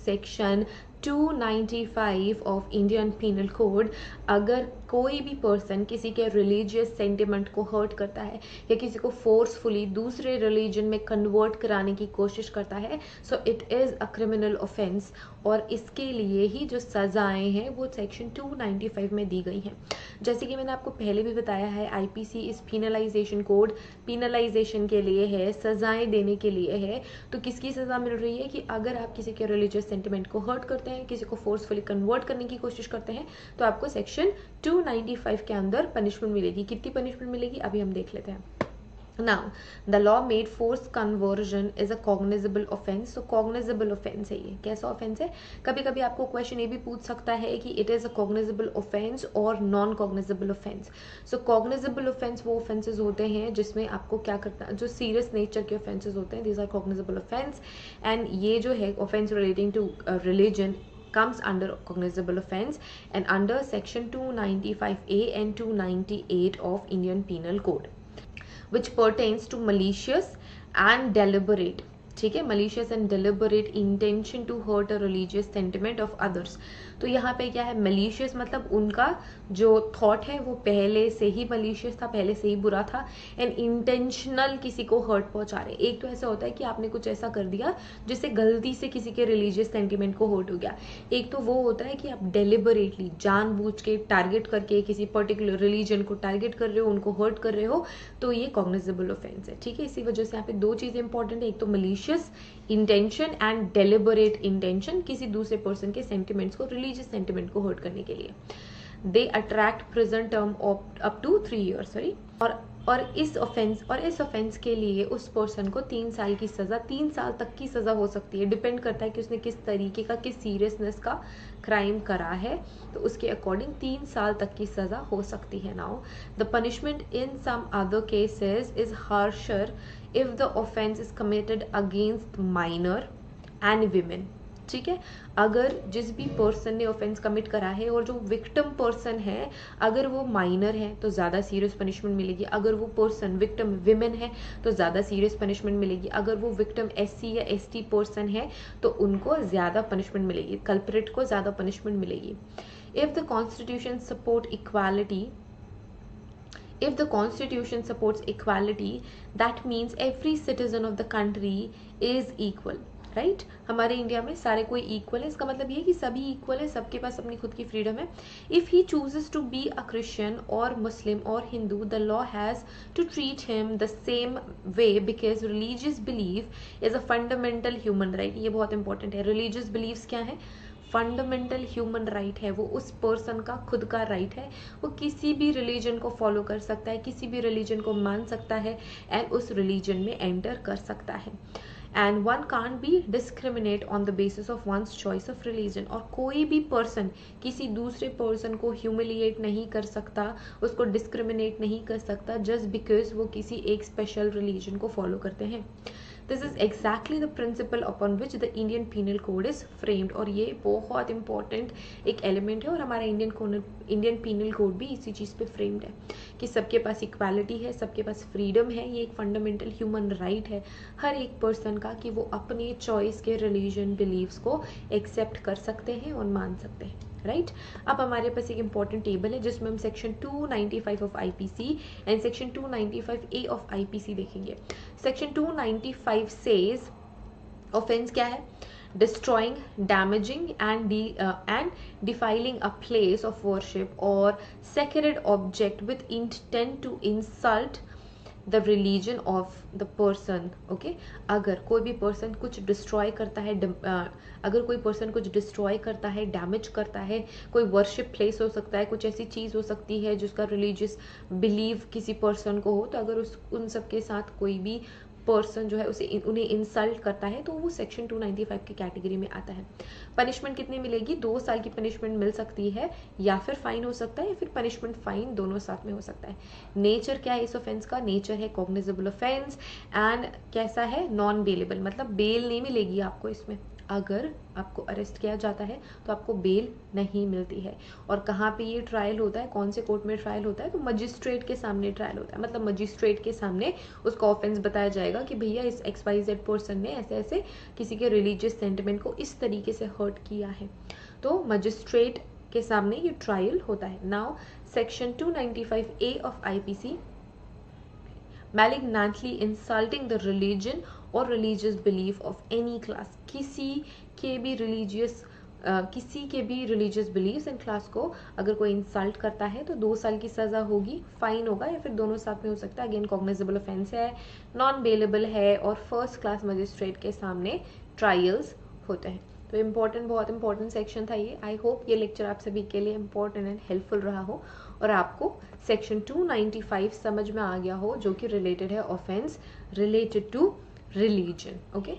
Section 295 of Indian penal code, अगर कोई भी पर्सन किसी के रिलीजियस सेंटिमेंट को हर्ट करता है या किसी को फोर्सफुली दूसरे रिलीजन में कन्वर्ट कराने की कोशिश करता है, so it is a criminal offence. और इसके लिए ही जो सज़ाएं हैं वो सेक्शन 295 में दी गई हैं। जैसे कि मैंने आपको पहले भी बताया है, आईपीसी इस पीनलाइजेशन कोड पीनलाइजेशन के लिए है, सज़ाएं देने के लिए है। तो किसकी सज़ा मिल रही है कि अगर आप किसी के रिलीजियस सेंटिमेंट को हर्ट करते हैं, किसी को फोर्सफुली कन्वर्ट करने की कोशिश करते हैं, तो आपको सेक्शन 295 के अंदर पनिशमेंट मिलेगी। कितनी पनिशमेंट मिलेगी अभी हम देख लेते हैं। Now, the law made forced conversion is a cognizable offense. So cognizable offense है ये। कैसा offense है? कभी कभी आपको क्वेश्चन ये भी पूछ सकता है कि it is a cognizable offense और non cognizable offense. So cognizable offense वो offenses होते हैं जिसमें आपको क्या करना, जो serious nature के offenses होते हैं, these are cognizable offense. And ये जो है offense relating to religion comes under cognizable offense and under section 295A and 298 of Indian Penal Code, which pertains to malicious and deliberate, ठीक है, malicious and deliberate intention to hurt a religious sentiment of others. तो यहाँ पे क्या है, malicious मतलब उनका जो थॉट है वो पहले से ही malicious था, पहले से ही बुरा था, एंड intentional किसी को हर्ट पहुंचा रहे। एक तो ऐसा होता है कि आपने कुछ ऐसा कर दिया जिससे गलती से किसी के रिलीजियस सेंटिमेंट को हर्ट हो गया। एक तो वो होता है कि आप डेलिबरेटली जानबूझ के टारगेट करके किसी पर्टिकुलर रिलीजन को टारगेट कर रहे हो, उनको हर्ट कर रहे हो, तो ये कॉग्निजेबल ऑफेंस है। ठीक है, इसी वजह से यहाँ पे दो चीजें इंपॉर्टेंट है, एक तो malicious intention and deliberate intention किसी दूसरे पर्सन के सेंटिमेंट्स को, रिलीजियस सेंटिमेंट को हर्ट करने के लिए। They attract present term up to 3 years, sorry. और इस ऑफेंस के लिए उस पर्सन को 3 साल की सजा, 3 साल तक की सजा हो सकती है। डिपेंड करता है कि उसने किस तरीके का, किस सीरियसनेस का क्राइम करा है, तो उसके अकॉर्डिंग 3 साल तक की सजा हो सकती है। Now the punishment in some other cases is harsher if the offence is committed against minor and women. ठीक है, अगर जिस भी पर्सन ने ऑफेंस कमिट करा है और जो विक्टिम पर्सन है, अगर वो माइनर है तो ज़्यादा सीरियस पनिशमेंट मिलेगी। अगर वो पर्सन विक्टिम विमेन है तो ज़्यादा सीरियस पनिशमेंट मिलेगी। अगर वो विक्टिम एससी या एसटी पर्सन है तो उनको ज़्यादा पनिशमेंट मिलेगी, कल्प्रिट को ज़्यादा पनिशमेंट मिलेगी। If the constitution support equality, if the constitution supports equality, that means every citizen of the country is equal, right. हमारे इंडिया में सारे कोई इक्वल है, इसका मतलब ये है कि सभी इक्वल है, सबके पास अपनी खुद की फ्रीडम है। If he chooses to be a Christian और मुस्लिम और Hindu, the law has to treat him the same way because religious belief is a fundamental human right. ये बहुत इंपॉर्टेंट है। रिलीजियस बिलीव्स क्या है? फंडामेंटल ह्यूमन राइट है, वो उस पर्सन का खुद का राइट है। वो किसी भी रिलीजन को फॉलो कर सकता है, किसी भी रिलीजन को मान सकता है एंड उस रिलीजन में एंटर कर सकता है। And one can't be discriminate on the basis of one's choice of religion. और कोई भी पर्सन किसी दूसरे पर्सन को ह्यूमिलिएट नहीं कर सकता, उसको डिस्क्रिमिनेट नहीं कर सकता जस्ट बिकॉज वो किसी एक स्पेशल रिलीजन को फॉलो करते हैं। This is exactly the principle upon which the Indian penal code is framed. और ये बहुत इंपॉर्टेंट एक एलिमेंट है और हमारा इंडियन पीनल कोड भी इसी चीज़ पे फ्रेम्ड है कि सबके पास इक्वालिटी है, सबके पास फ्रीडम है। ये एक फंडामेंटल ह्यूमन राइट है हर एक पर्सन का कि वो अपने चॉइस के रिलीजन बिलीव्स को एक्सेप्ट कर सकते हैं और मान सकते हैं, राइट। अब हमारे पास एक इंपॉर्टेंट टेबल है जिसमें हम section 295 of IPC and section 295A of IPC देखेंगे। सेक्शन 295 सेज ऑफेंस क्या है? destroying, damaging and defiling a place of worship or sacred object with intent to insult the religion of the person. Okay, अगर कोई भी person कुछ destroy करता है, अगर कोई पर्सन कुछ डिस्ट्रॉय करता है, डैमेज करता है, कोई वर्शिप प्लेस हो सकता है, कुछ ऐसी चीज़ हो सकती है जिसका रिलीजियस बिलीव किसी पर्सन को हो, तो अगर उन सब के साथ कोई भी पर्सन जो है उन्हें इंसल्ट करता है तो वो सेक्शन 295 की कैटेगरी में आता है। पनिशमेंट कितनी मिलेगी? 2 साल की पनिशमेंट मिल सकती है या फिर फाइन हो सकता है या फिर पनिशमेंट फाइन दोनों साथ में हो सकता है। नेचर क्या है इस ऑफेंस का? नेचर है कॉग्निजेबल ऑफेंस एंड कैसा है? नॉन बेलेबल, मतलब बेल नहीं मिलेगी आपको इसमें। अगर आपको अरेस्ट किया जाता है तो आपको बेल नहीं मिलती है। और कहाँ पे ये ट्रायल होता है, कौन से कोर्ट में ट्रायल होता है, तो मजिस्ट्रेट के सामने ट्रायल होता है। मतलब मजिस्ट्रेट के सामने उसका ऑफेंस बताया जाएगा कि भैया इस XYZ पर्सन ने ऐसे ऐसे किसी के रिलीजियस सेंटिमेंट को इस तरीके से हर्ट किया है, तो मजिस्ट्रेट के सामने ये ट्रायल होता है। Now section 295A of IPC, malignantly insulting the religion or religious belief of any class, किसी के भी रिलीजियस बिलीव्स एंड क्लास को अगर कोई इंसल्ट करता है तो 2 साल की सज़ा होगी, फाइन होगा, या फिर दोनों साथ में हो सकता है। अगेन कॉग्निजेबल ऑफेंस है, नॉन बेलेबल है, और फर्स्ट क्लास मजिस्ट्रेट के सामने ट्रायल्स होते हैं। तो इम्पॉर्टेंट, बहुत इंपॉर्टेंट सेक्शन था ये। आई होप ये लेक्चर आप सभी के लिए इम्पॉर्टेंट एंड हेल्पफुल रहा हो और आपको सेक्शन 295 समझ में आ गया हो, जो कि रिलेटेड है offence related to religion. Okay,